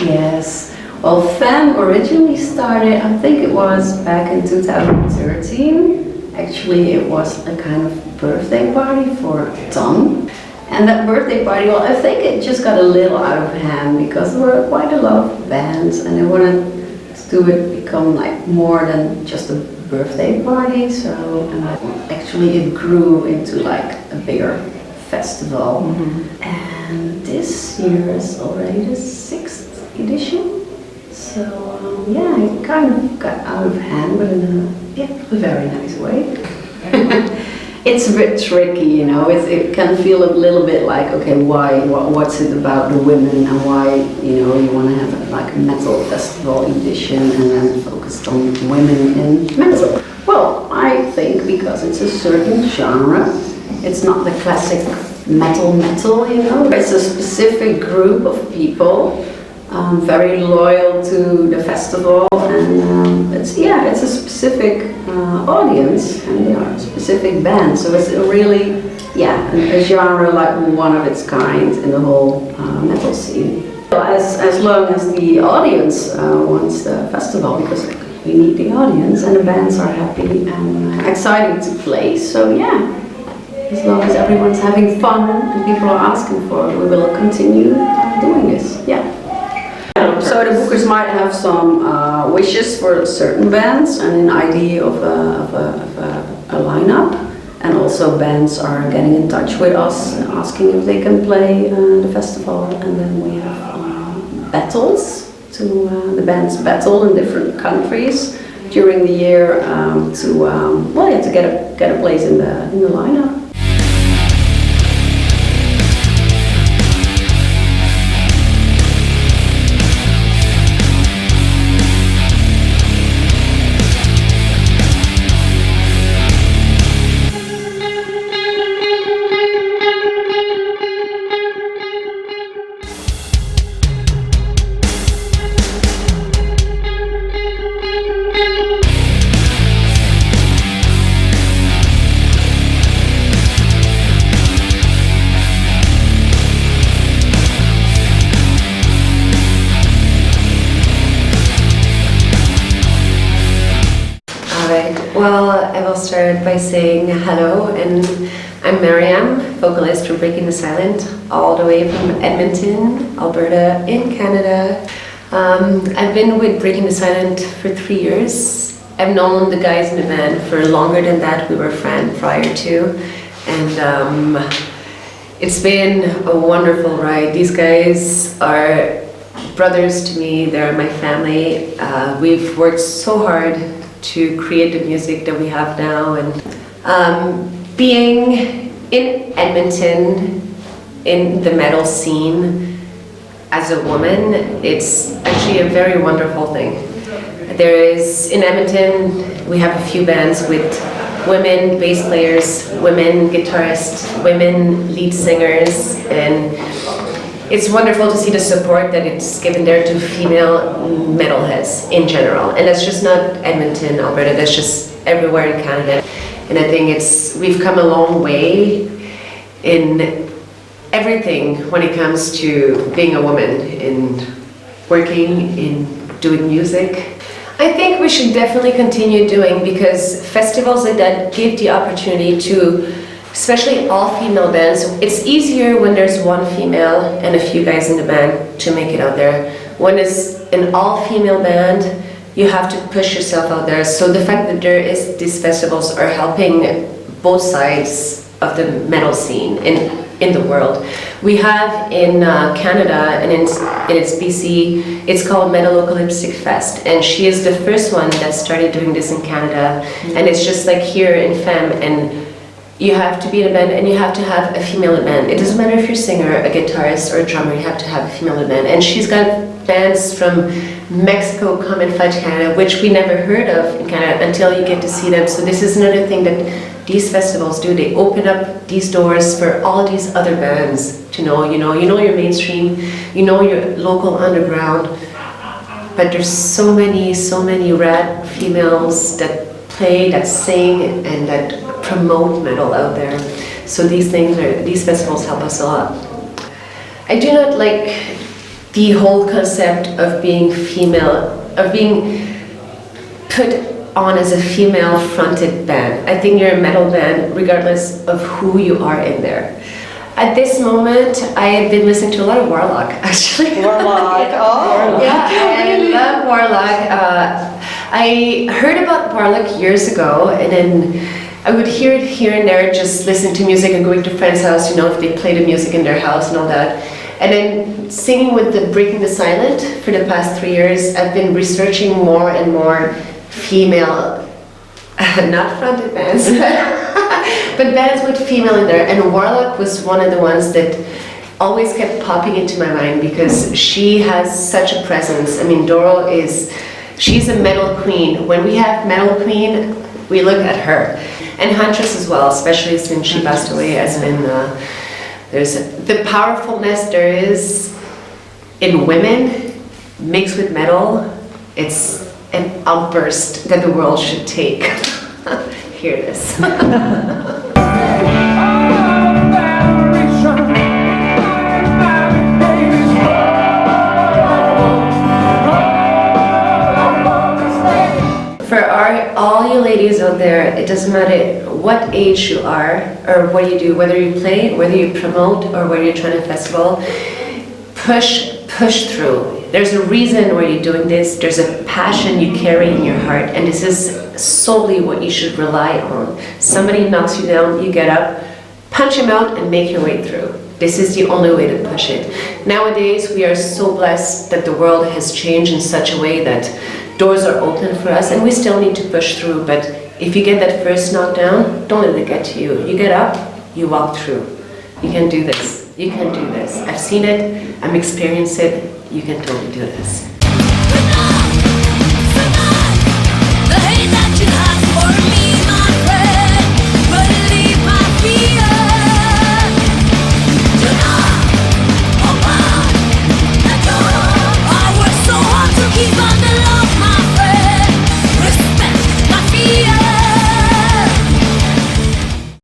Yes. Well, Femme originally started, I think it was back in 2013. Actually, it was a kind of birthday party for Tom. And that birthday party, well, I think it just got a little out of hand because there were quite a lot of bands and they wanted to do it become like more than just a birthday party. So actually it grew into like a bigger festival. And this year is already the 6th edition. So yeah, it kind of got out of hand, but in a very nice way. It's a bit tricky, you know. It can feel a little bit like, okay, why? What's it about the women, and why, you know, you want to have like a metal festival edition and then focused on women in metal? Well, I think because it's a certain genre. It's not the classic metal, you know. It's a specific group of people. Very loyal to the festival, and it's a specific audience, and they are a specific band. So it's a really a genre like one of its kind in the whole metal scene. So as long as the audience wants the festival, because we need the audience, and the bands are happy and exciting to play. So yeah. As long as everyone's having fun and people are asking for it, we will continue doing this. Yeah. So the bookers might have some wishes for certain bands and an idea of a lineup, and also bands are getting in touch with us asking if they can play the festival, and then we have battles the bands battle in different countries during the year to get a place in the lineup. Well, I will start by saying hello, and I'm Mariam, vocalist for Breaking the Silent, all the way from Edmonton, Alberta, in Canada. I've been with Breaking the Silent for 3 years. I've known the guys in the band for longer than that. We were friends prior to, and it's been a wonderful ride. These guys are brothers to me. They're my family. We've worked so hard to create the music that we have now, and being in Edmonton in the metal scene as a woman, it's actually a very wonderful thing. There is, in Edmonton, we have a few bands with women bass players, women guitarists, women lead singers, and it's wonderful to see the support that it's given there to female metalheads in general. And that's just not Edmonton, Alberta, that's just everywhere in Canada. And I think we've come a long way in everything when it comes to being a woman, in working, in doing music. I think we should definitely continue doing, because festivals like that give the opportunity to, especially all-female bands. It's easier when there's one female and a few guys in the band to make it out there. When it's an all-female band, you have to push yourself out there. So the fact that these festivals are helping both sides of the metal scene in the world. We have in Canada, and it's BC, it's called Metalocalyptic Fest, and she is the first one that started doing this in Canada. And it's just like here in Femme, and you have to be in a band and you have to have a female in a band. It doesn't matter if you're a singer, a guitarist, or a drummer, you have to have a female in a band. And she's got bands from Mexico come and fight Canada, which we never heard of in Canada until you get to see them. So this is another thing that these festivals do. They open up these doors for all these other bands to know, you know your mainstream, you know your local underground, but there's so many rad females that play, that sing, and that promote metal out there. So these festivals help us a lot. I do not like the whole concept of being female, of being put on as a female fronted band. I think you're a metal band regardless of who you are in there. At this moment, I have been listening to a lot of Warlock, actually. Warlock, oh! Yeah, I love Warlock. I heard about Warlock years ago, and then I would hear it here and there, just listen to music and going to friends' house, you know, if they play the music in their house and all that. And then singing with the Breaking the Silent for the past 3 years, I've been researching more and more female, not fronted bands, but bands with female in there. And Warlock was one of the ones that always kept popping into my mind because she has such a presence. I mean, Doro she's a metal queen. When we have metal queen, we look at her. And Huntress as well, especially since she passed away, has been, there's the powerfulness there is in women mixed with metal. It's an outburst that the world should take. Hear this. For all you ladies out there, it doesn't matter what age you are or what you do, whether you play, whether you promote, or whether you're trying to festival, push through. There's a reason why you're doing this. There's a passion you carry in your heart, and this is solely what you should rely on. Somebody knocks you down, you get up, punch him out, and make your way through. This is the only way to push it. Nowadays, we are so blessed that the world has changed in such a way that doors are open for us, and we still need to push through. But if you get that first knockdown, don't let it get to you. You get up, you walk through. You can do this. You can do this. I've seen it. I'm experiencing it. You can totally do this.